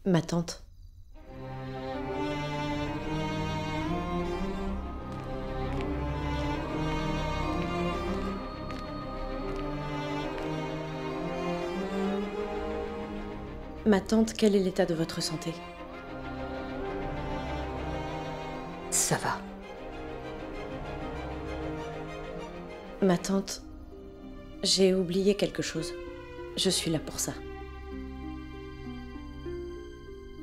Ma tante. Ma tante, quel est l'état de votre santé? Ça va. Ma tante, j'ai oublié quelque chose. Je suis là pour ça.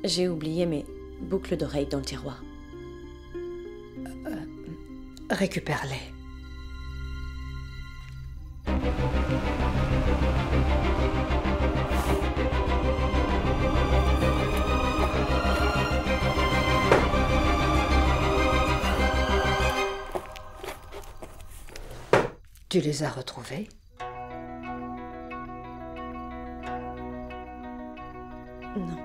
J'ai oublié mes boucles d'oreilles dans le tiroir. Récupère-les. Tu les as retrouvés? Non.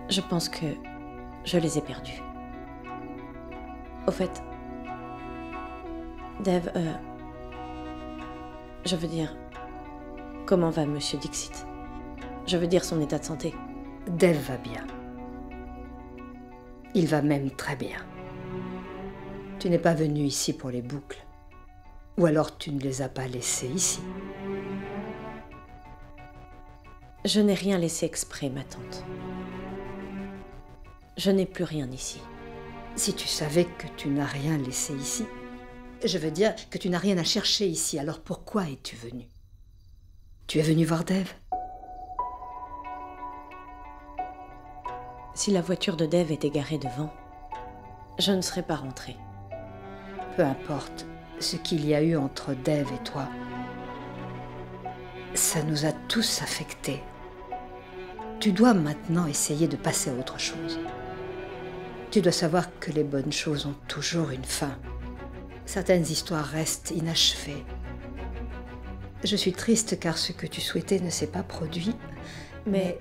Je pense que je les ai perdus. Au fait, Dave, je veux dire, comment va Monsieur Dixit? Je veux dire son état de santé. Dave va bien. Il va même très bien. Tu n'es pas venu ici pour les boucles. Ou alors tu ne les as pas laissées ici. Je n'ai rien laissé exprès, ma tante. Je n'ai plus rien ici. Si tu savais que tu n'as rien laissé ici, je veux dire que tu n'as rien à chercher ici, alors pourquoi es-tu venu? Tu es venu voir Dave? Si la voiture de Dave était garée devant, je ne serais pas rentrée. Peu importe ce qu'il y a eu entre Dave et toi, ça nous a tous affectés. Tu dois maintenant essayer de passer à autre chose. Tu dois savoir que les bonnes choses ont toujours une fin. Certaines histoires restent inachevées. Je suis triste car ce que tu souhaitais ne s'est pas produit, mais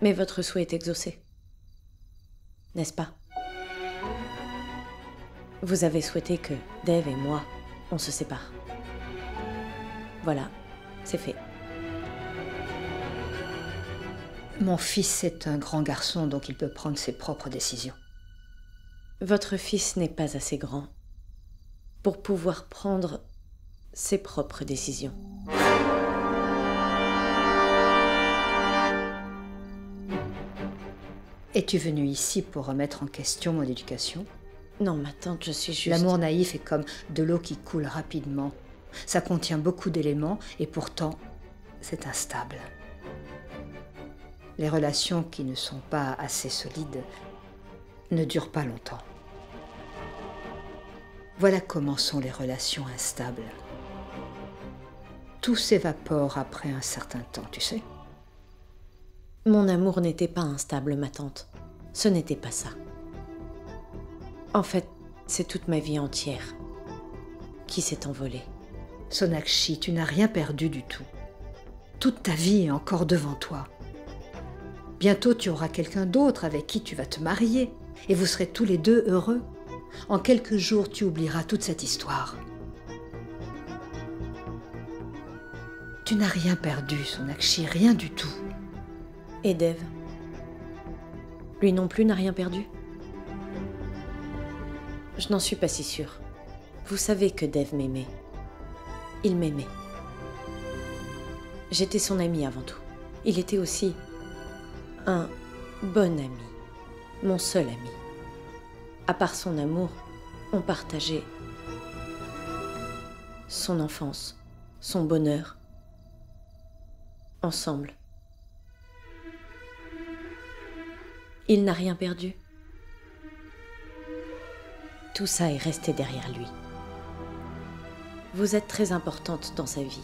votre souhait est exaucé. N'est-ce pas? Vous avez souhaité que Dave et moi, on se sépare. Voilà, c'est fait. Mon fils est un grand garçon, donc il peut prendre ses propres décisions. Votre fils n'est pas assez grand pour pouvoir prendre ses propres décisions. Es-tu venu ici pour remettre en question mon éducation? Non, ma tante, je suis juste... L'amour naïf est comme de l'eau qui coule rapidement. Ça contient beaucoup d'éléments et pourtant, c'est instable. Les relations qui ne sont pas assez solides ne durent pas longtemps. Voilà comment sont les relations instables. Tout s'évapore après un certain temps, tu sais. Mon amour n'était pas instable, ma tante. Ce n'était pas ça. En fait, c'est toute ma vie entière qui s'est envolée. Sonakshi, tu n'as rien perdu du tout. Toute ta vie est encore devant toi. Bientôt, tu auras quelqu'un d'autre avec qui tu vas te marier et vous serez tous les deux heureux. En quelques jours, tu oublieras toute cette histoire. Tu n'as rien perdu, Sonakshi, rien du tout. Et Dave? Lui non plus n'a rien perdu? Je n'en suis pas si sûre. Vous savez que Dave m'aimait. Il m'aimait. J'étais son amie avant tout. Il était aussi un bon ami, mon seul ami. À part son amour, on partageait son enfance, son bonheur, ensemble. Il n'a rien perdu. Tout ça est resté derrière lui. Vous êtes très importante dans sa vie.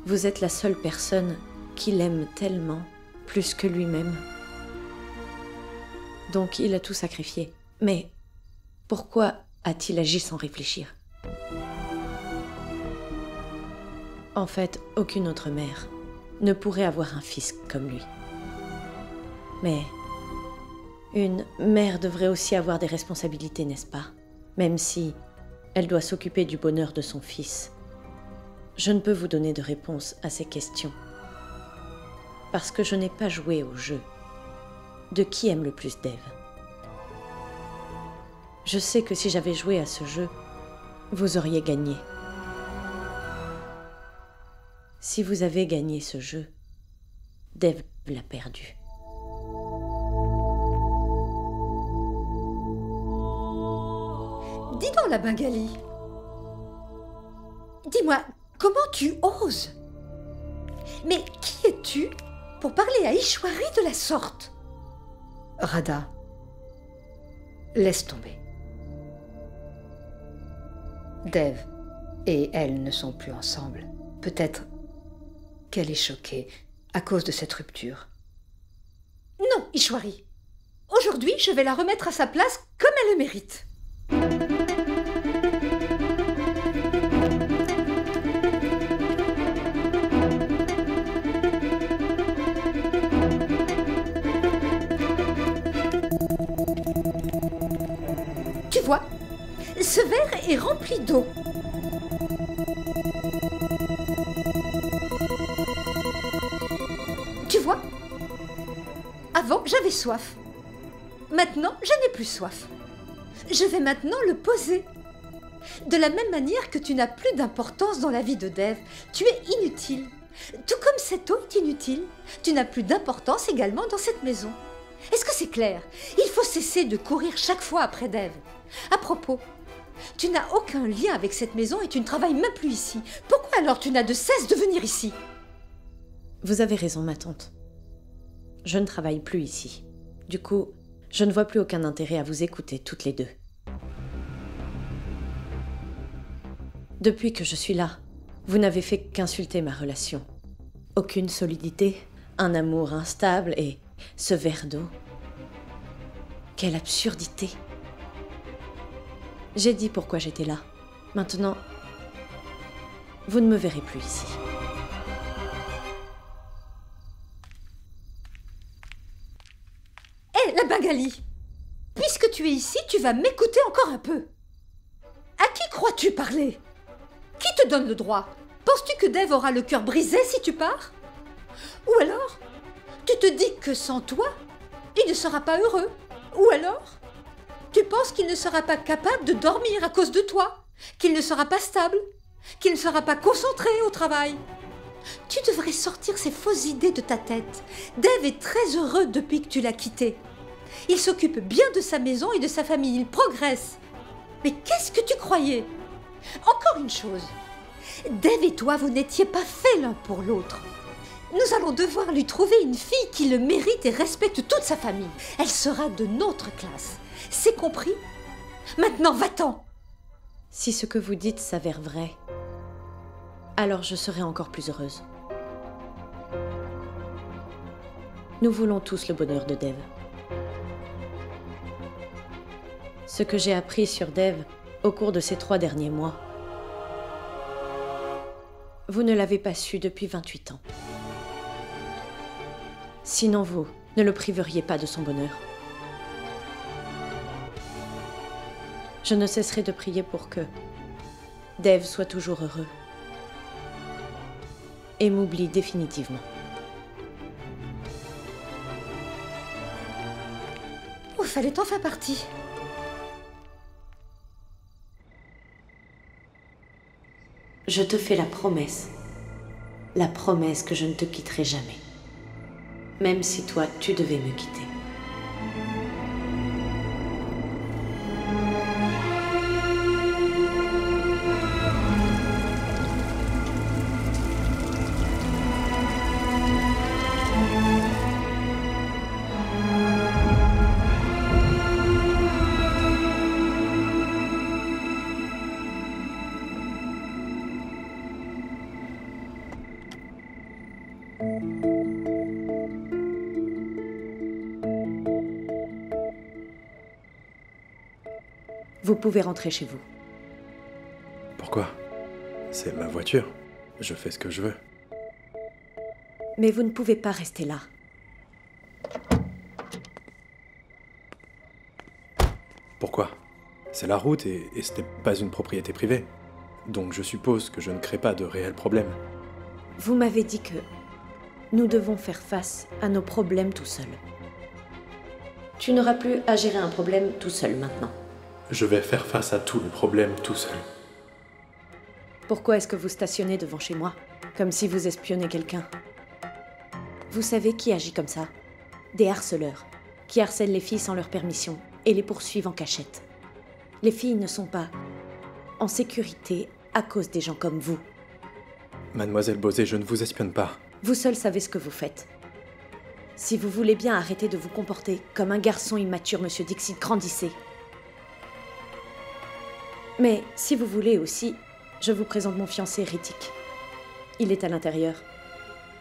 Vous êtes la seule personne qu'il aime tellement, plus que lui-même. Donc il a tout sacrifié. Mais pourquoi a-t-il agi sans réfléchir? En fait, aucune autre mère ne pourrait avoir un fils comme lui. Mais une mère devrait aussi avoir des responsabilités, n'est-ce pas? Même si elle doit s'occuper du bonheur de son fils. Je ne peux vous donner de réponse à ces questions. parce que je n'ai pas joué au jeu de qui aime le plus Dave. Je sais que si j'avais joué à ce jeu, vous auriez gagné. Si vous avez gagné ce jeu, Dave l'a perdu. Dis donc, la Bengali. Dis-moi, comment tu oses? Mais qui es-tu pour parler à Ishwari de la sorte? Radha, laisse tomber. Dev et elle ne sont plus ensemble. Peut-être qu'elle est choquée à cause de cette rupture. Non, Ishwari. Aujourd'hui, je vais la remettre à sa place comme elle le mérite. Tu vois, ce verre est rempli d'eau. Tu vois, avant, j'avais soif. Maintenant, je n'ai plus soif. Je vais maintenant le poser. De la même manière que tu n'as plus d'importance dans la vie de Dev, tu es inutile. Tout comme cette eau est inutile, tu n'as plus d'importance également dans cette maison. Est-ce que c'est clair? Il faut cesser de courir chaque fois après Dev. À propos, tu n'as aucun lien avec cette maison et tu ne travailles même plus ici. Pourquoi alors tu n'as de cesse de venir ici? Vous avez raison, ma tante. Je ne travaille plus ici. Du coup, je ne vois plus aucun intérêt à vous écouter toutes les deux. Depuis que je suis là, vous n'avez fait qu'insulter ma relation. Aucune solidité, un amour instable et ce verre d'eau. Quelle absurdité! J'ai dit pourquoi j'étais là. Maintenant, vous ne me verrez plus ici. Hé, la Bengali! Puisque tu es ici, tu vas m'écouter encore un peu. À qui crois-tu parler? Qui te donne le droit? Penses-tu que Dev aura le cœur brisé si tu pars? Ou alors, tu te dis que sans toi, il ne sera pas heureux? Ou alors, tu penses qu'il ne sera pas capable de dormir à cause de toi? Qu'il ne sera pas stable? Qu'il ne sera pas concentré au travail? Tu devrais sortir ces fausses idées de ta tête. Dev est très heureux depuis que tu l'as quitté. Il s'occupe bien de sa maison et de sa famille, il progresse. Mais qu'est-ce que tu croyais? Encore une chose, Dev et toi, vous n'étiez pas faits l'un pour l'autre. Nous allons devoir lui trouver une fille qui le mérite et respecte toute sa famille. Elle sera de notre classe. C'est compris? Maintenant, va-t'en! Si ce que vous dites s'avère vrai, alors je serai encore plus heureuse. Nous voulons tous le bonheur de Dev. Ce que j'ai appris sur Dev au cours de ces 3 derniers mois, vous ne l'avez pas su depuis 28 ans. Sinon vous ne le priveriez pas de son bonheur. Je ne cesserai de prier pour que Dev soit toujours heureux et m'oublie définitivement. Ouf, elle est enfin partie. Je te fais la promesse que je ne te quitterai jamais, même si toi tu devais me quitter. Vous pouvez rentrer chez vous. Pourquoi? C'est ma voiture. Je fais ce que je veux. Mais vous ne pouvez pas rester là. Pourquoi? C'est la route et ce n'est pas une propriété privée. Donc je suppose que je ne crée pas de réels problèmes. Vous m'avez dit que Nous devons faire face à nos problèmes tout seuls. Tu n'auras plus à gérer un problème tout seul maintenant. Je vais faire face à tous les problèmes tout seul. Pourquoi est-ce que vous stationnez devant chez moi, comme si vous espionnez quelqu'un? Vous savez qui agit comme ça? Des harceleurs, qui harcèlent les filles sans leur permission et les poursuivent en cachette. Les filles ne sont pas en sécurité à cause des gens comme vous. Mademoiselle Bosé, je ne vous espionne pas. Vous seul savez ce que vous faites. Si vous voulez bien arrêter de vous comporter comme un garçon immature, Monsieur Dixit, grandissez. Mais si vous voulez aussi, je vous présente mon fiancé Rittik. Il est à l'intérieur.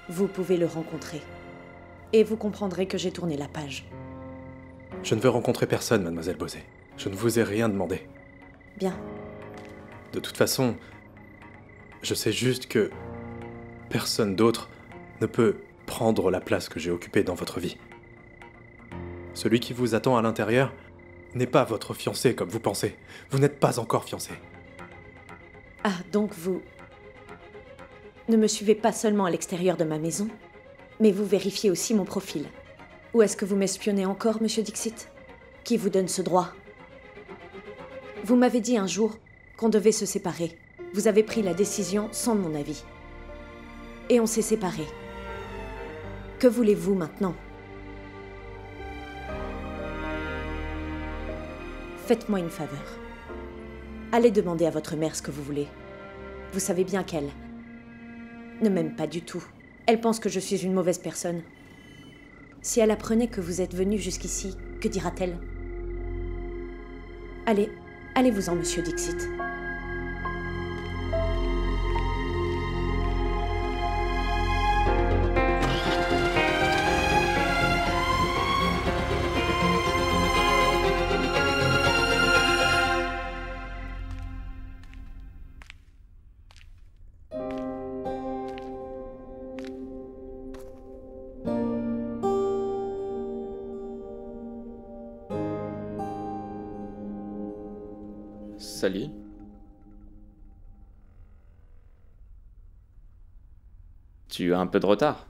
Vous pouvez le rencontrer. Et vous comprendrez que j'ai tourné la page. Je ne veux rencontrer personne, Mademoiselle Bosé. Je ne vous ai rien demandé. Bien. De toute façon, je sais juste que personne d'autre ne peut prendre la place que j'ai occupée dans votre vie. Celui qui vous attend à l'intérieur n'est pas votre fiancé comme vous pensez. Vous n'êtes pas encore fiancé. Ah, donc vous ne me suivez pas seulement à l'extérieur de ma maison, mais vous vérifiez aussi mon profil. Ou est-ce que vous m'espionnez encore, Monsieur Dixit? Qui vous donne ce droit? Vous m'avez dit un jour qu'on devait se séparer. Vous avez pris la décision sans mon avis. Et on s'est séparés. Que voulez-vous maintenant? Faites-moi une faveur. Allez demander à votre mère ce que vous voulez. Vous savez bien qu'elle ne m'aime pas du tout. Elle pense que je suis une mauvaise personne. Si elle apprenait que vous êtes venu jusqu'ici, que dira-t-elle? Allez, allez-vous-en, Monsieur Dixit. Salut. Tu as un peu de retard.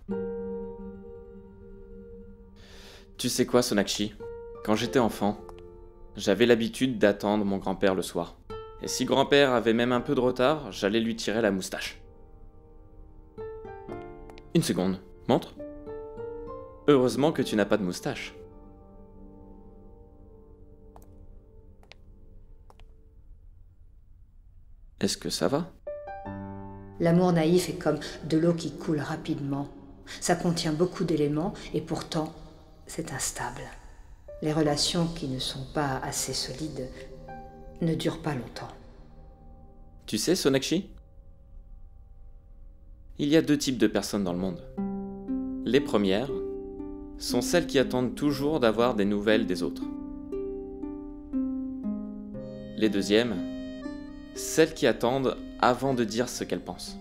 Tu sais quoi, Sonakshi? Quand j'étais enfant, j'avais l'habitude d'attendre mon grand-père le soir. Et si grand-père avait même un peu de retard, j'allais lui tirer la moustache. Une seconde, montre. Heureusement que tu n'as pas de moustache. Est-ce que ça va? L'amour naïf est comme de l'eau qui coule rapidement. Ça contient beaucoup d'éléments et pourtant, c'est instable. Les relations qui ne sont pas assez solides ne durent pas longtemps. Tu sais, Sonakshi? Il y a deux types de personnes dans le monde. Les premières sont celles qui attendent toujours d'avoir des nouvelles des autres. Les deuxièmes, celles qui attendent avant de dire ce qu'elles pensent.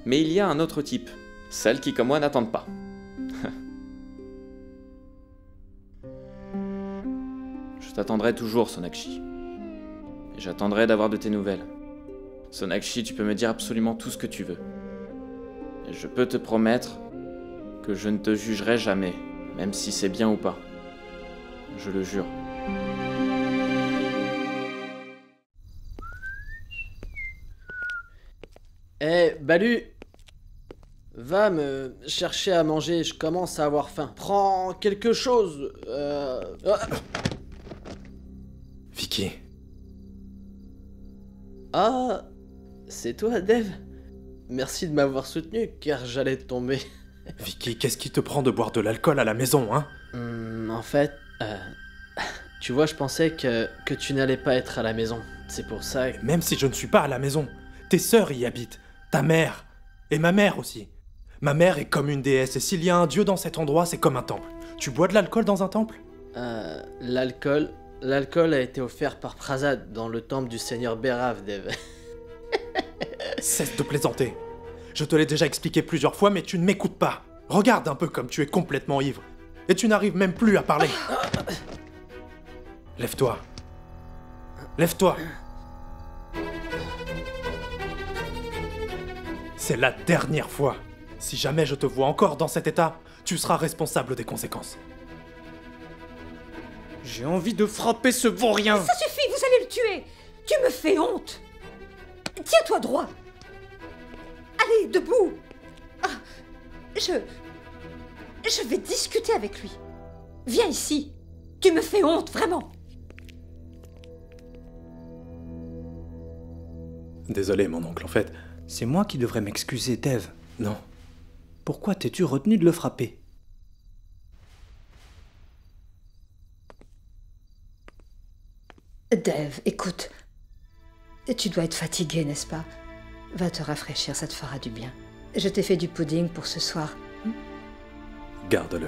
Mais il y a un autre type, celles qui, comme moi, n'attendent pas. Je t'attendrai toujours, Sonakshi. Et j'attendrai d'avoir de tes nouvelles. Sonakshi, tu peux me dire absolument tout ce que tu veux. Et je peux te promettre que je ne te jugerai jamais, même si c'est bien ou pas. Je le jure. Eh, Balu! Va me chercher à manger, je commence à avoir faim. Prends quelque chose. Vicky, Ah, c'est toi, Dev? Merci de m'avoir soutenu, car j'allais tomber. Vicky, qu'est-ce qui te prend de boire de l'alcool à la maison, hein? En fait, tu vois, je pensais que tu n'allais pas être à la maison. C'est pour ça que... Même si je ne suis pas à la maison, tes sœurs y habitent, ta mère, et ma mère aussi. Ma mère est comme une déesse, et s'il y a un dieu dans cet endroit, c'est comme un temple. Tu bois de l'alcool dans un temple? L'alcool a été offert par Prasad dans le temple du seigneur Bérav, Dev. Cesse de plaisanter. Je te l'ai déjà expliqué plusieurs fois, mais tu ne m'écoutes pas. Regarde un peu comme tu es complètement ivre. Et tu n'arrives même plus à parler. Lève-toi. Lève-toi. C'est la dernière fois Si jamais je te vois encore dans cet état, tu seras responsable des conséquences. J'ai envie de frapper ce vaurien. Ça suffit, vous allez le tuer. Tu me fais honte. Tiens-toi droit. Allez, debout. Ah, je vais discuter avec lui. Viens ici. Tu me fais honte, vraiment. Désolé, mon oncle, en fait... C'est moi qui devrais m'excuser, Dave. Non. Pourquoi t'es-tu retenu de le frapper? Dave, écoute. Tu dois être fatigué, n'est-ce pas? Va te rafraîchir, ça te fera du bien. Je t'ai fait du pudding pour ce soir. Garde-le.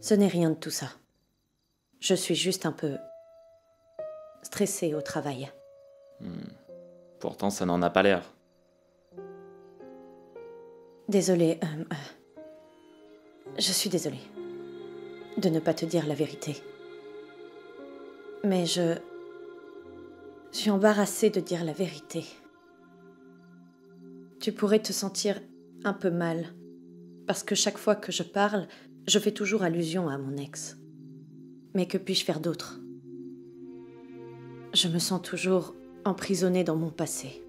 Ce n'est rien de tout ça. Je suis juste un peu stressée au travail. Pourtant, ça n'en a pas l'air. Désolée. Je suis désolée de ne pas te dire la vérité. Mais je suis embarrassée de dire la vérité. Tu pourrais te sentir un peu mal, parce que chaque fois que je parle, je fais toujours allusion à mon ex. Mais que puis-je faire d'autre? Je me sens toujours emprisonnée dans mon passé.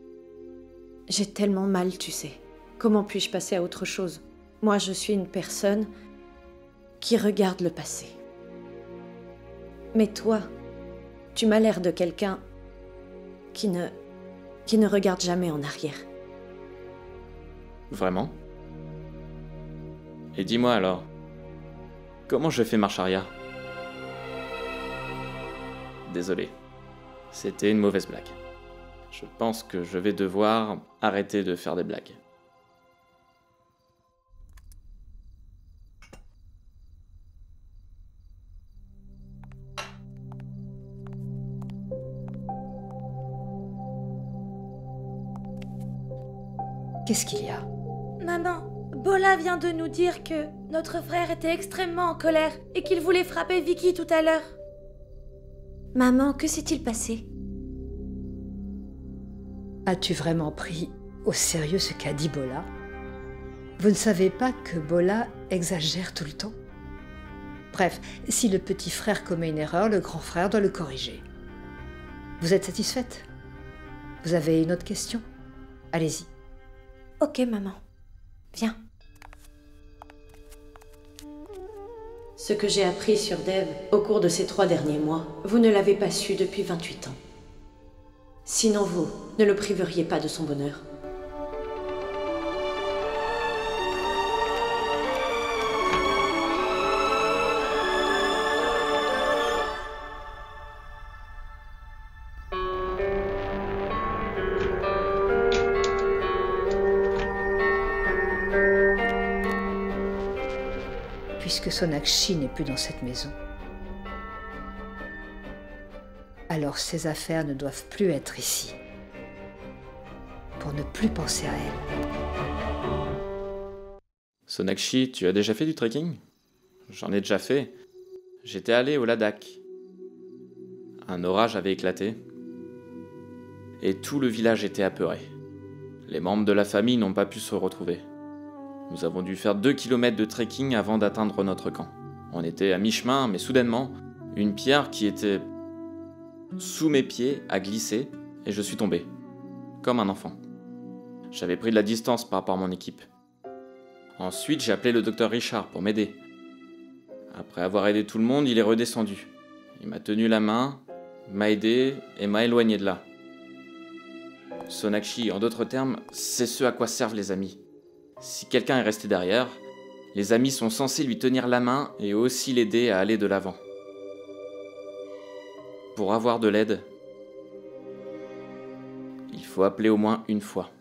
J'ai tellement mal, tu sais. Comment puis-je passer à autre chose? Moi, je suis une personne qui regarde le passé. Mais toi, tu m'as l'air de quelqu'un qui ne regarde jamais en arrière. Vraiment? Et dis-moi alors, comment je fais marche arrière? Désolé, c'était une mauvaise blague. Je pense que je vais devoir arrêter de faire des blagues. Qu'est-ce qu'il y a? Maman, Bola vient de nous dire que notre frère était extrêmement en colère et qu'il voulait frapper Vicky tout à l'heure. Maman, que s'est-il passé? As-tu vraiment pris au sérieux ce qu'a dit Bola? Vous ne savez pas que Bola exagère tout le temps? Bref, si le petit frère commet une erreur, le grand frère doit le corriger. Vous êtes satisfaite? Vous avez une autre question? Allez-y. Ok, maman. Viens. Ce que j'ai appris sur Dave au cours de ces 3 derniers mois, vous ne l'avez pas su depuis 28 ans. Sinon vous ne le priveriez pas de son bonheur. Puisque Sonakshi n'est plus dans cette maison, alors ses affaires ne doivent plus être ici, pour ne plus penser à elle. Sonakshi, tu as déjà fait du trekking? J'en ai déjà fait. J'étais allé au Ladakh. Un orage avait éclaté. Et tout le village était apeuré. Les membres de la famille n'ont pas pu se retrouver. Nous avons dû faire 2 kilomètres de trekking avant d'atteindre notre camp. On était à mi-chemin, mais soudainement, une pierre qui était sous mes pieds a glissé et je suis tombé, comme un enfant. J'avais pris de la distance par rapport à mon équipe. Ensuite, j'ai appelé le docteur Richard pour m'aider. Après avoir aidé tout le monde, il est redescendu. Il m'a tenu la main, m'a aidé et m'a éloigné de là. Sonakshi, en d'autres termes, c'est ce à quoi servent les amis. Si quelqu'un est resté derrière, les amis sont censés lui tenir la main et aussi l'aider à aller de l'avant. Pour avoir de l'aide, il faut appeler au moins une fois.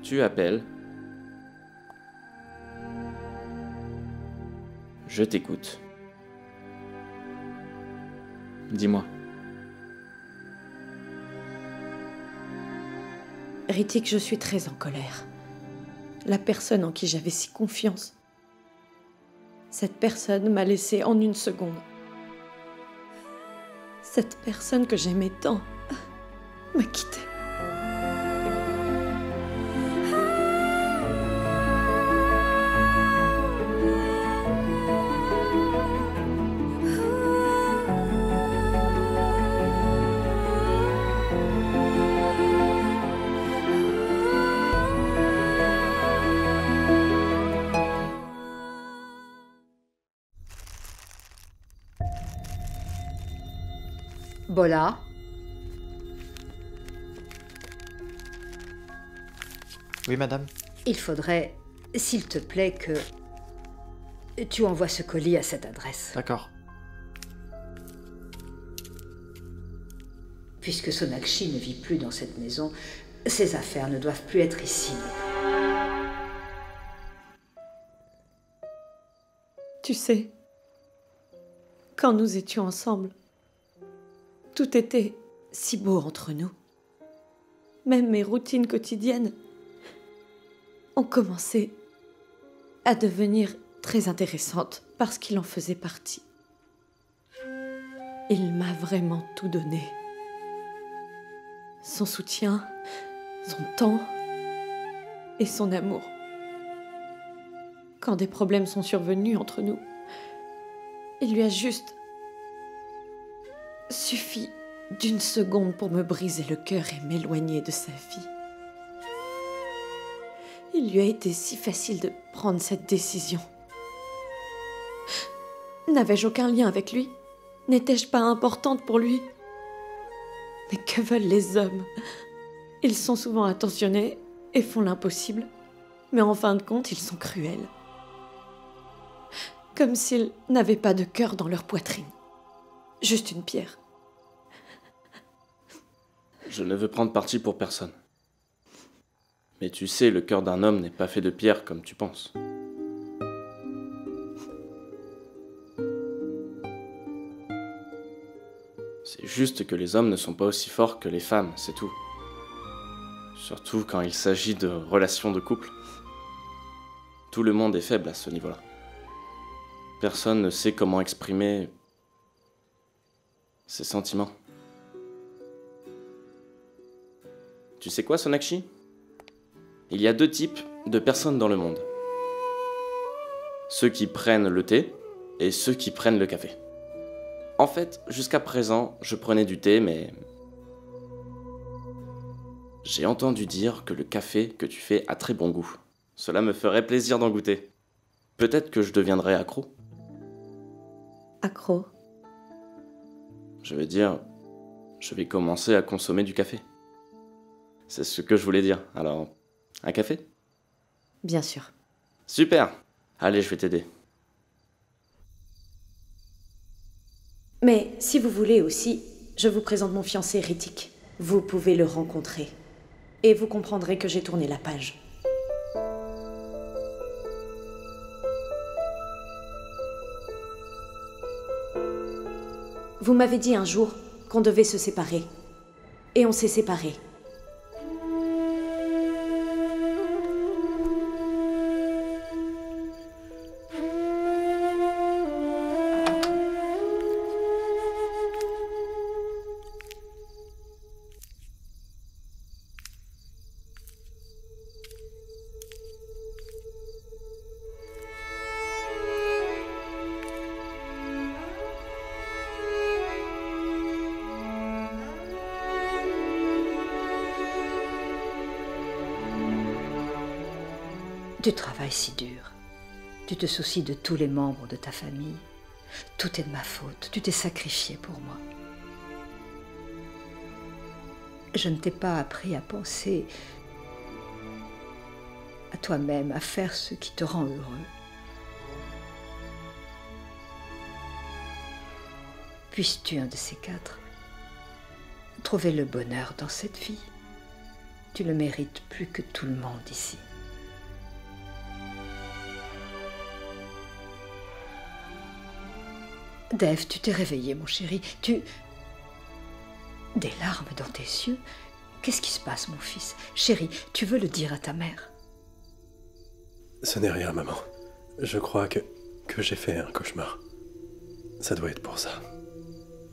Tu appelles. Je t'écoute. Dis-moi. Ritik, je suis très en colère. La personne en qui j'avais si confiance, cette personne m'a laissée en une seconde. Cette personne que j'aimais tant m'a quittée. Bola, Oui, madame. il faudrait, s'il te plaît, que tu envoies ce colis à cette adresse. D'accord. Puisque Sonakshi ne vit plus dans cette maison, ses affaires ne doivent plus être ici. Tu sais, quand nous étions ensemble, tout était si beau entre nous. Même mes routines quotidiennes ont commencé à devenir très intéressantes parce qu'il en faisait partie. Il m'a vraiment tout donné. Son soutien, son temps et son amour. Quand des problèmes sont survenus entre nous, il lui a juste suffi d'une seconde pour me briser le cœur et m'éloigner de sa vie. Il lui a été si facile de prendre cette décision. N'avais-je aucun lien avec lui? N'étais-je pas importante pour lui? Mais que veulent les hommes? Ils sont souvent attentionnés et font l'impossible, mais en fin de compte, ils sont cruels. Comme s'ils n'avaient pas de cœur dans leur poitrine. Juste une pierre. Je ne veux prendre parti pour personne. Mais tu sais, le cœur d'un homme n'est pas fait de pierre comme tu penses. C'est juste que les hommes ne sont pas aussi forts que les femmes, c'est tout. Surtout quand il s'agit de relations de couple. Tout le monde est faible à ce niveau-là. Personne ne sait comment exprimer ses sentiments. Tu sais quoi, Sonakshi? Il y a 2 types de personnes dans le monde. Ceux qui prennent le thé et ceux qui prennent le café. En fait, jusqu'à présent, je prenais du thé, mais j'ai entendu dire que le café que tu fais a très bon goût. Cela me ferait plaisir d'en goûter. Peut-être que je deviendrai accro. Accro? Je veux dire, je vais commencer à consommer du café. C'est ce que je voulais dire. Alors, un café? Bien sûr. Super! Allez, je vais t'aider. Mais si vous voulez aussi, je vous présente mon fiancé Ritik. Vous pouvez le rencontrer. Et vous comprendrez que j'ai tourné la page. Vous m'avez dit un jour qu'on devait se séparer. Et on s'est séparés. Tu travailles si dur. Tu te soucies de tous les membres de ta famille. Tout est de ma faute. Tu t'es sacrifié pour moi. Je ne t'ai pas appris à penser à toi-même, à faire ce qui te rend heureux. Puisses-tu, un de ces 4, trouver le bonheur dans cette vie? Tu le mérites plus que tout le monde ici. Dev, tu t'es réveillé, mon chéri. Des larmes dans tes yeux? Qu'est-ce qui se passe, mon fils? Chéri, tu veux le dire à ta mère? Ce n'est rien, maman. Je crois que j'ai fait un cauchemar. Ça doit être pour ça.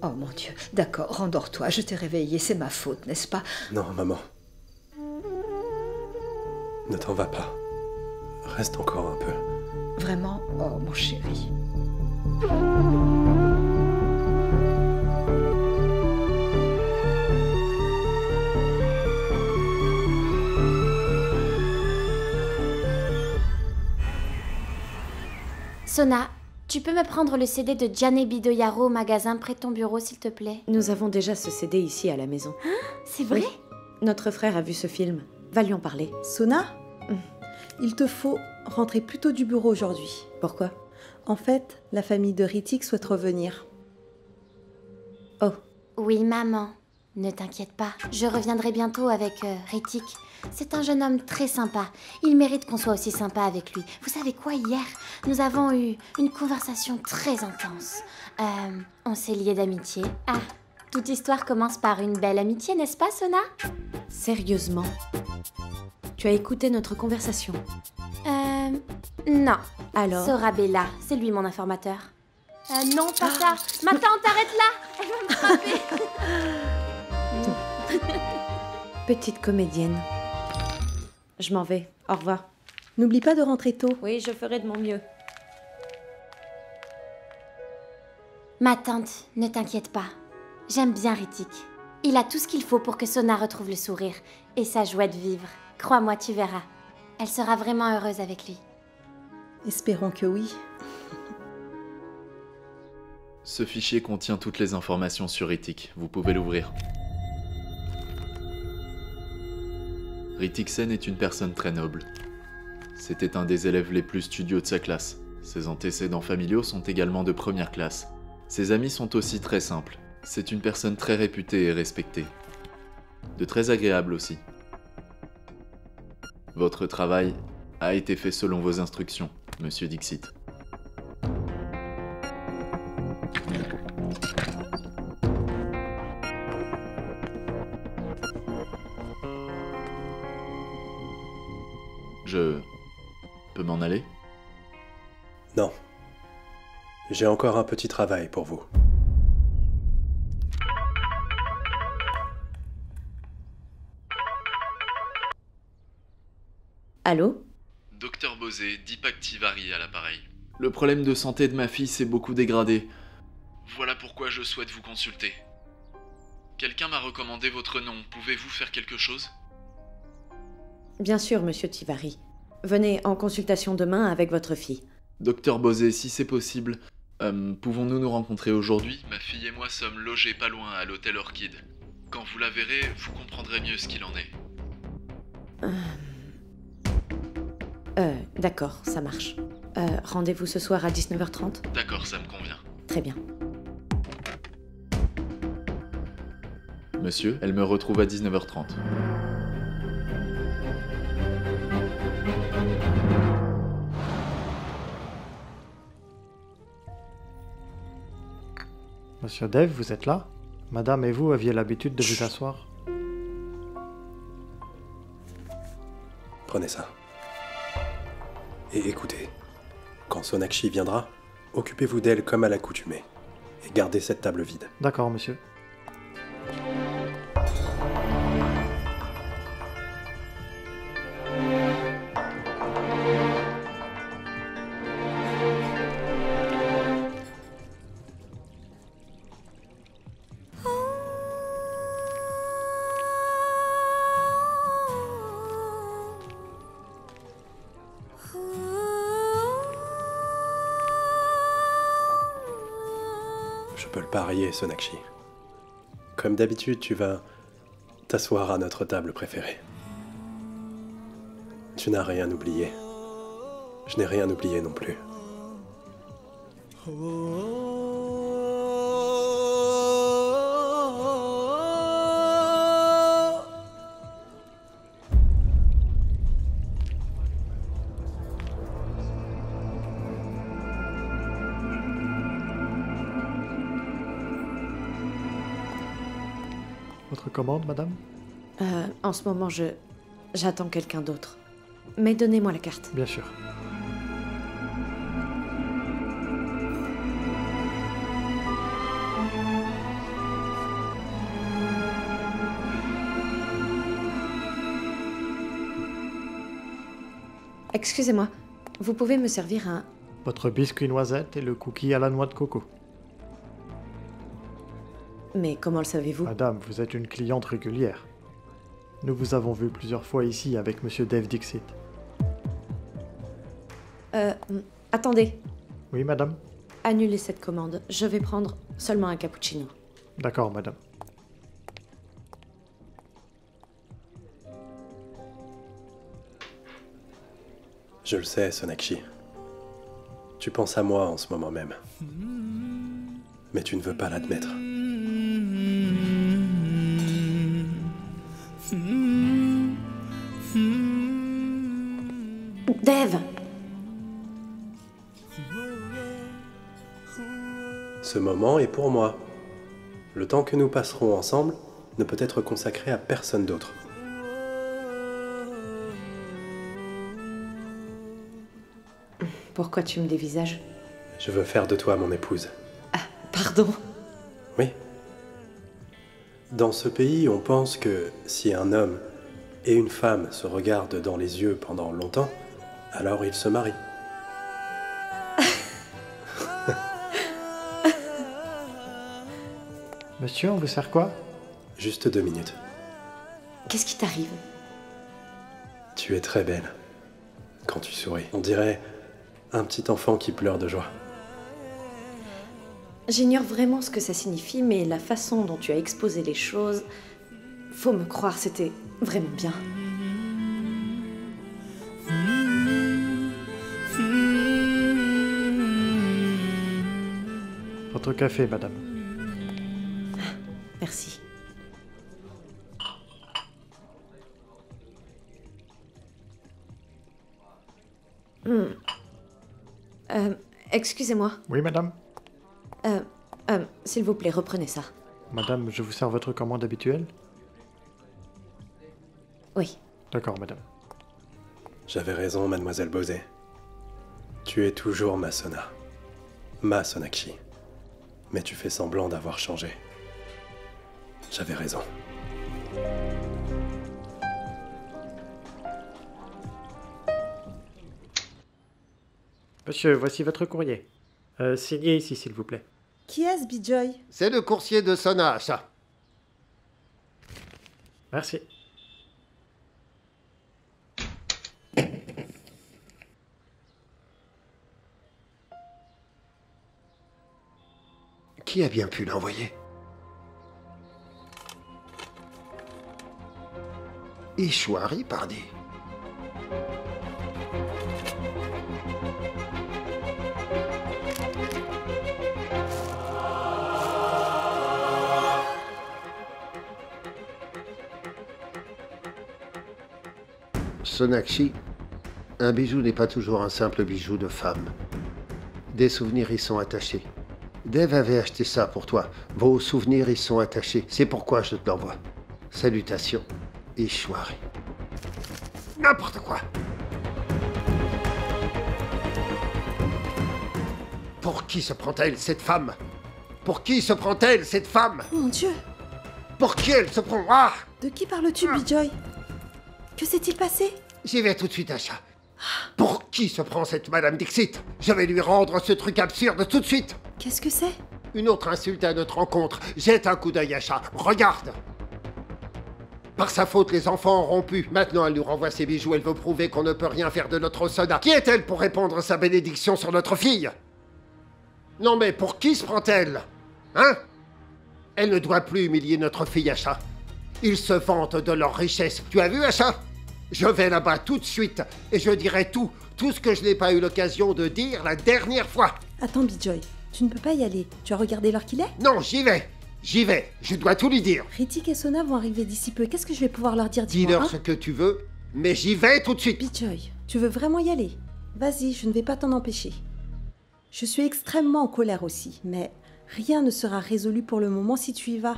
Oh mon Dieu, d'accord, rendors-toi, je t'ai réveillée, c'est ma faute, n'est-ce pas? Non, maman. Ne t'en va pas. Reste encore un peu. Vraiment? Oh mon chéri. Sona, tu peux me prendre le CD de Gianni Bidoyaro au magasin près de ton bureau, s'il te plaît? Nous avons déjà ce CD ici à la maison. C'est vrai? Oui. Notre frère a vu ce film. Va lui en parler. Sona, il te faut rentrer plus tôt du bureau aujourd'hui. Pourquoi? En fait, la famille de Ritik souhaite revenir. Oh, Oui, maman. Ne t'inquiète pas. Je reviendrai bientôt avec Ritik. C'est un jeune homme très sympa. Il mérite qu'on soit aussi sympa avec lui. Vous savez quoi, hier, nous avons eu une conversation très intense. On s'est liés d'amitié. Ah, toute histoire commence par une belle amitié, n'est-ce pas, Sona? sérieusement? Tu as écouté notre conversation? Non. Alors? Sorabella, c'est lui mon informateur. Non, pas ça. Ma tante, arrête là. Elle va me frapper. Petite comédienne. Je m'en vais. Au revoir. N'oublie pas de rentrer tôt. Oui, je ferai de mon mieux. Ma tante, ne t'inquiète pas. J'aime bien Ritik. Il a tout ce qu'il faut pour que Sona retrouve le sourire et sa joie de vivre. Crois-moi, tu verras. Elle sera vraiment heureuse avec lui. Espérons que oui. Ce fichier contient toutes les informations sur Ritik. Vous pouvez l'ouvrir. Ritik Sen est une personne très noble. C'était un des élèves les plus studieux de sa classe. Ses antécédents familiaux sont également de première classe. Ses amis sont aussi très simples. C'est une personne très réputée et respectée. De très agréable aussi. Votre travail a été fait selon vos instructions, Monsieur Dixit. Je peux m'en aller? Non. J'ai encore un petit travail pour vous. Allô? Docteur Bosé, Deepak Tiwari à l'appareil. Le problème de santé de ma fille s'est beaucoup dégradé. Voilà pourquoi je souhaite vous consulter. Quelqu'un m'a recommandé votre nom. Pouvez-vous faire quelque chose? Bien sûr, monsieur Tiwari. Venez en consultation demain avec votre fille. Docteur Bosé, si c'est possible, pouvons-nous nous rencontrer aujourd'hui? Ma fille et moi sommes logés pas loin à l'hôtel Orchid. Quand vous la verrez, vous comprendrez mieux ce qu'il en est. D'accord, ça marche. Rendez-vous ce soir à 19h30? D'accord, ça me convient. Très bien. Monsieur, elle me retrouve à 19h30. Monsieur Dev, vous êtes là? Madame et vous aviez l'habitude de vous asseoir? Prenez ça. Et écoutez, quand Sonakshi viendra, occupez-vous d'elle comme à l'accoutumée. Et gardez cette table vide. D'accord, monsieur. Je peux le parier, Sonakshi. Comme d'habitude, tu vas t'asseoir à notre table préférée. Tu n'as rien oublié. Je n'ai rien oublié non plus. Votre commande, madame? En ce moment, j'attends quelqu'un d'autre. Mais donnez-moi la carte. Bien sûr. excusez-moi, vous pouvez me servir un... Votre biscuit noisette et le cookie à la noix de coco. Mais comment le savez-vous? Madame, vous êtes une cliente régulière. Nous vous avons vu plusieurs fois ici avec Monsieur Dave Dixit. Attendez, Oui, madame? annulez cette commande. Je vais prendre seulement un cappuccino. D'accord, madame. Je le sais, Sonakshi. Tu penses à moi en ce moment même. Mais tu ne veux pas l'admettre. Dave! Ce moment est pour moi. Le temps que nous passerons ensemble ne peut être consacré à personne d'autre. Pourquoi tu me dévisages? Je veux faire de toi mon épouse. Pardon? Oui. Dans ce pays, on pense que si un homme et une femme se regardent dans les yeux pendant longtemps, alors ils se marient. Monsieur, on vous sert quoi? Juste 2 minutes. Qu'est-ce qui t'arrive? Tu es très belle. Quand tu souris, on dirait un petit enfant qui pleure de joie. J'ignore vraiment ce que ça signifie, mais la façon dont tu as exposé les choses... Faut me croire, c'était vraiment bien. Votre café, madame. Merci. Excusez-moi. Oui, madame? S'il vous plaît, reprenez ça. Madame, je vous sers votre commande habituelle? Oui. D'accord, madame. J'avais raison, mademoiselle Bosé. Tu es toujours ma Sona. Ma Sonakshi. Mais tu fais semblant d'avoir changé. J'avais raison. Monsieur, voici votre courrier. Signez ici, s'il vous plaît. Qui est-ce, Bijoy? C'est le coursier de Sona, ça. Merci. Qui a bien pu l'envoyer? Ishwari, pardi. Sonakshi, un bijou n'est pas toujours un simple bijou de femme. Des souvenirs y sont attachés. Dave avait acheté ça pour toi. Vos souvenirs y sont attachés. C'est pourquoi je te l'envoie. Salutations, Ishwari. N'importe quoi! Pour qui se prend-elle, cette femme? Pour qui se prend-elle, cette femme? Mon Dieu! Pour qui elle se prend? Ah! De qui parles-tu, Bijoy? Que s'est-il passé? J'y vais tout de suite, Asha. Pour qui se prend cette Madame Dixit? Je vais lui rendre ce truc absurde tout de suite. Qu'est-ce que c'est? Une autre insulte à notre rencontre. Jette un coup d'œil, Asha. Regarde. Par sa faute, les enfants ont rompu. Maintenant, elle nous renvoie ses bijoux. Elle veut prouver qu'on ne peut rien faire de notre Sona. Qui est-elle pour répandre sa bénédiction sur notre fille? Non mais pour qui se prend-elle? Hein? Elle ne doit plus humilier notre fille, Asha. Ils se vantent de leur richesse. Tu as vu, Asha? Je vais là-bas tout de suite et je dirai tout ce que je n'ai pas eu l'occasion de dire la dernière fois. Attends, Bijoy, tu ne peux pas y aller. Tu as regardé l'heure qu'il est? Non, j'y vais. J'y vais. Je dois tout lui dire. Ritik et Sona vont arriver d'ici peu. Qu'est-ce que je vais pouvoir leur dire? Dis-moi, Dis-leur ce que tu veux, mais j'y vais tout de suite. Bijoy, tu veux vraiment y aller? Vas-y, je ne vais pas t'en empêcher. Je suis extrêmement en colère aussi, mais rien ne sera résolu pour le moment si tu y vas.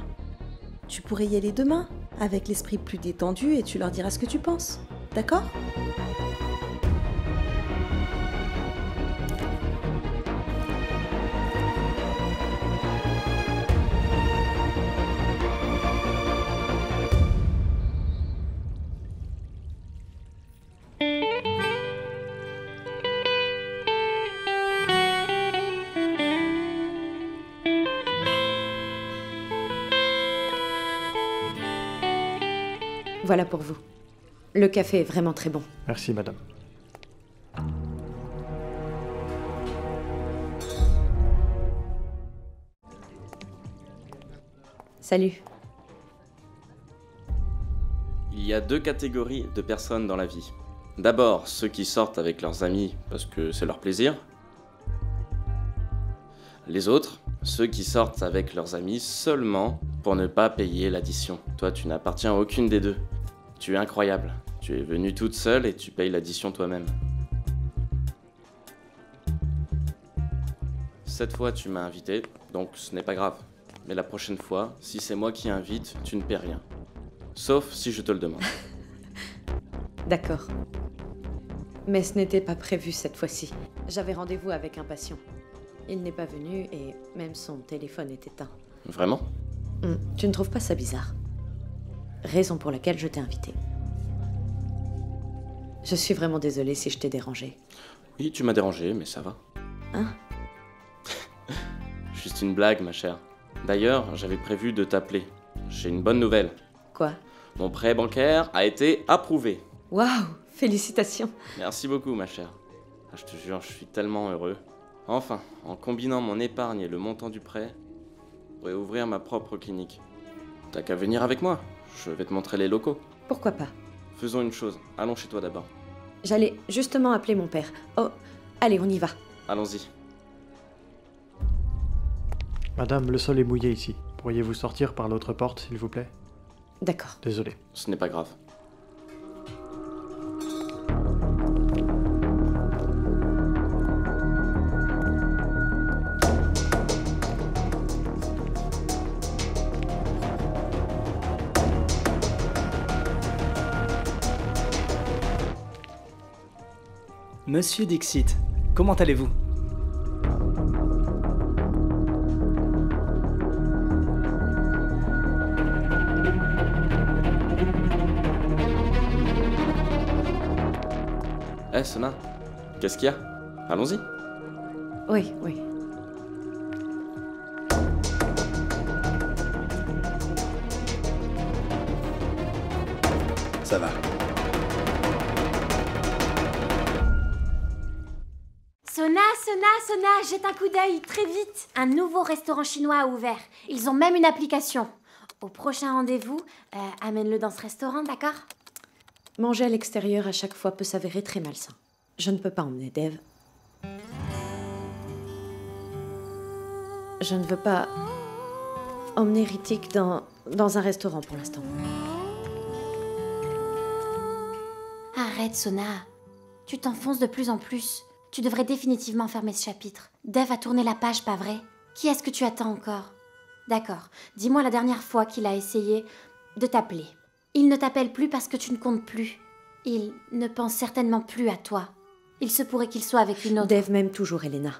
Tu pourrais y aller demain, avec l'esprit plus détendu, et tu leur diras ce que tu penses. D'accord? Voilà pour vous. Le café est vraiment très bon. Merci, madame. Salut. Il y a 2 catégories de personnes dans la vie. D'abord, ceux qui sortent avec leurs amis parce que c'est leur plaisir. Les autres, ceux qui sortent avec leurs amis seulement pour ne pas payer l'addition. Toi, tu n'appartiens à aucune des deux. Tu es incroyable. Tu es venue toute seule et tu payes l'addition toi-même. Cette fois, tu m'as invité, donc ce n'est pas grave. Mais la prochaine fois, si c'est moi qui invite, tu ne paies rien. Sauf si je te le demande. D'accord. Mais ce n'était pas prévu cette fois-ci. J'avais rendez-vous avec un patient. Il n'est pas venu et même son téléphone est éteint. Vraiment ? Tu ne trouves pas ça bizarre? Raison pour laquelle je t'ai invité. Je suis vraiment désolée si je t'ai dérangé. Oui, tu m'as dérangé, mais ça va. Hein? Juste une blague, ma chère. D'ailleurs, j'avais prévu de t'appeler. J'ai une bonne nouvelle. Quoi? Mon prêt bancaire a été approuvé. Waouh! Félicitations! Merci beaucoup, ma chère. Ah, je te jure, je suis tellement heureux. Enfin, en combinant mon épargne et le montant du prêt, je pourrais ouvrir ma propre clinique. T'as qu'à venir avec moi. Je vais te montrer les locaux. Pourquoi pas? Faisons une chose. Allons chez toi d'abord. J'allais justement appeler mon père. Oh, allez, on y va. Allons-y. Madame, le sol est mouillé ici. Pourriez-vous sortir par l'autre porte, s'il vous plaît? D'accord. Désolé. Ce n'est pas grave. Monsieur Dixit, comment allez-vous? Eh, Sona, qu'est-ce qu'il y a? Allons-y. Oui, oui. Ça va. Sona, jette un coup d'œil, très vite. Un nouveau restaurant chinois a ouvert. Ils ont même une application. Au prochain rendez-vous, amène-le dans ce restaurant, d'accord? Manger à l'extérieur à chaque fois peut s'avérer très malsain. Je ne peux pas emmener Dev. Je ne veux pas emmener Ritik dans un restaurant pour l'instant. Arrête, Sona. Tu t'enfonces de plus en plus. Tu devrais définitivement fermer ce chapitre. Dev a tourné la page, pas vrai? Qui est-ce que tu attends encore? D'accord. Dis-moi la dernière fois qu'il a essayé de t'appeler. Il ne t'appelle plus parce que tu ne comptes plus. Il ne pense certainement plus à toi. Il se pourrait qu'il soit avec une autre. Dev m'aime toujours, Elena.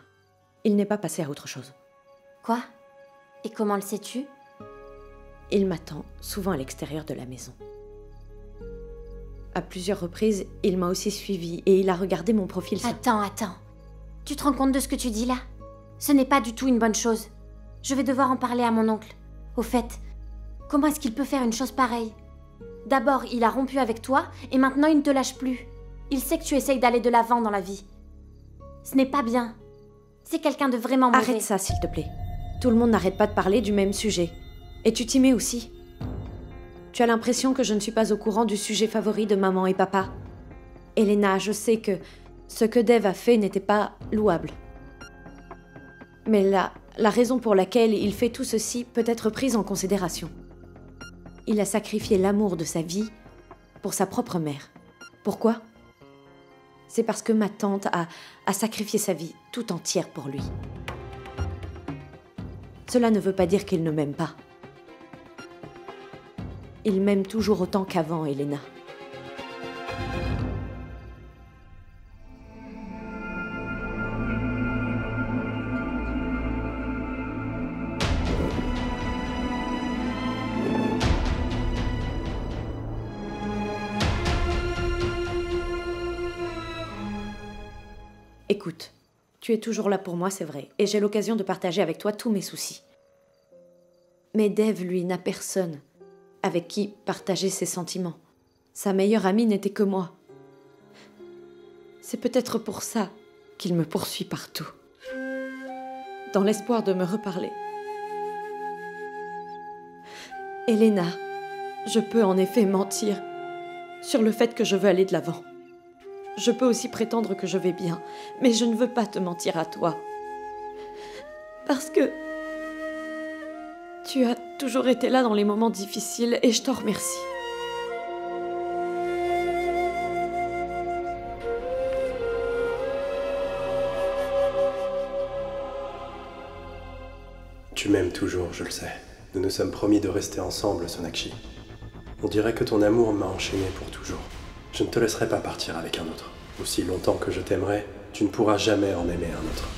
Il n'est pas passé à autre chose. Quoi? Et comment le sais-tu? Il m'attend, souvent à l'extérieur de la maison. À plusieurs reprises, il m'a aussi suivi et il a regardé mon profil. Attends. Tu te rends compte de ce que tu dis là? Ce n'est pas du tout une bonne chose. Je vais devoir en parler à mon oncle. Au fait, comment est-ce qu'il peut faire une chose pareille? D'abord, il a rompu avec toi et maintenant il ne te lâche plus. Il sait que tu essayes d'aller de l'avant dans la vie. Ce n'est pas bien. C'est quelqu'un de vraiment mauvais. Arrête ça, s'il te plaît. Tout le monde n'arrête pas de parler du même sujet. Et tu t'y mets aussi. Tu as l'impression que je ne suis pas au courant du sujet favori de maman et papa. Elena, je sais que ce que Dev a fait n'était pas louable. Mais la raison pour laquelle il fait tout ceci peut être prise en considération. Il a sacrifié l'amour de sa vie pour sa propre mère. Pourquoi? C'est parce que ma tante a sacrifié sa vie tout entière pour lui. Cela ne veut pas dire qu'il ne m'aime pas. Il m'aime toujours autant qu'avant, Elena. Écoute, tu es toujours là pour moi, c'est vrai, et j'ai l'occasion de partager avec toi tous mes soucis. Mais Dev, lui, n'a personne avec qui partager ses sentiments. Sa meilleure amie n'était que moi. C'est peut-être pour ça qu'il me poursuit partout, dans l'espoir de me reparler. Elena, je peux en effet mentir sur le fait que je veux aller de l'avant. Je peux aussi prétendre que je vais bien, mais je ne veux pas te mentir à toi. Parce que tu as toujours été là dans les moments difficiles et je t'en remercie. Tu m'aimes toujours, je le sais. Nous nous sommes promis de rester ensemble, Sonakshi. On dirait que ton amour m'a enchaîné pour toujours. Je ne te laisserai pas partir avec un autre. Aussi longtemps que je t'aimerai, tu ne pourras jamais en aimer un autre.